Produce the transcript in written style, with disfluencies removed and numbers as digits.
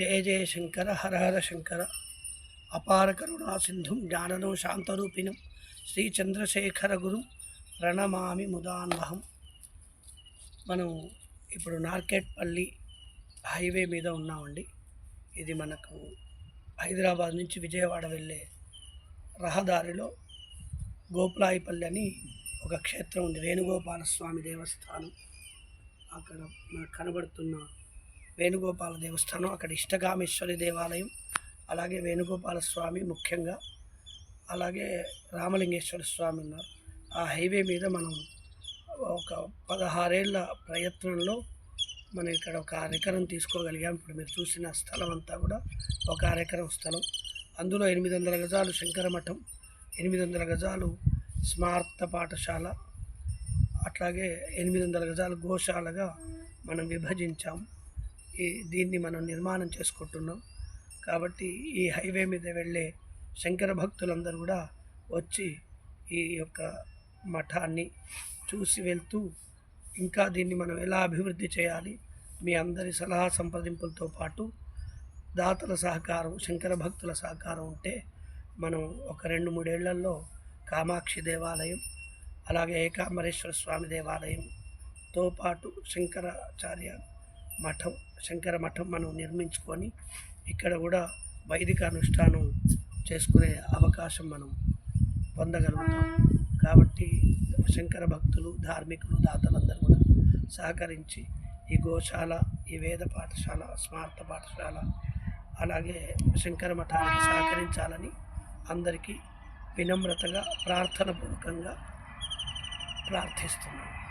జయ జయ శంకర హర హర శంకర. అపార కరుణా సింధుం జ్ఞాననో శాంతరూపిణం శ్రీ చంద్రశేఖర గురు ప్రణమామి ముదాన్వహం. మనం ఇప్పుడు నార్కెట్పల్లి హైవే మీద ఉన్నామండి. ఇది మనకు హైదరాబాద్ నుంచి విజయవాడ వెళ్ళే రహదారిలో గోపులాయిపల్లి అని ఒక క్షేత్రం ఉంది, వేణుగోపాల స్వామి దేవస్థానం. అక్కడ మనకు కనబడుతున్న వేణుగోపాల దేవస్థానం, అక్కడ ఇష్టకామేశ్వరి దేవాలయం, అలాగే వేణుగోపాల స్వామి ముఖ్యంగా, అలాగే రామలింగేశ్వర స్వామి ఉన్నారు. ఆ హైవే మీద మనం ఒక 16 ఏళ్ళ ప్రయత్నంలో మనం ఇక్కడ ఒక అరెకరం తీసుకోగలిగాం. ఇప్పుడు మీరు చూసిన స్థలం అంతా కూడా ఒక అరెకరం స్థలం. అందులో 800 గజాలు శంకర మఠం, 800 గజాలు స్మార్త పాఠశాల, అట్లాగే 800 గజాలు గోశాలగా మనం విభజించాం. దీన్ని మనం నిర్మాణం చేసుకుంటున్నాం. కాబట్టి ఈ హైవే మీద వెళ్ళే శంకర భక్తులందరూ కూడా వచ్చి ఈ యొక్క మఠాన్ని చూసి వెళ్తూ ఇంకా దీన్ని మనం ఎలా అభివృద్ధి చేయాలి, మీ అందరి సలహా సంప్రదింపులతో పాటు దాతల సహకారం, శంకర భక్తుల సహకారం ఉంటే మనం ఒక 2-3 ఏళ్లలో కామాక్షి దేవాలయం, అలాగే ఏకాంబరేశ్వర స్వామి దేవాలయంతో పాటు శంకరాచార్య మఠం, శంకర మఠం మనం నిర్మించుకొని ఇక్కడ కూడా వైదిక అనుష్ఠానం చేసుకునే అవకాశం మనం పొందగలుగుతాం. కాబట్టి శంకర భక్తులు, ధార్మికులు, దాతలందరూ కూడా సహకరించి ఈ గోశాల, ఈ వేద పాఠశాల, స్మార్త పాఠశాల, అలాగే శంకర మఠానికి సహకరించాలని అందరికీ వినమ్రతగా ప్రార్థనపూర్వకంగా ప్రార్థిస్తున్నాను.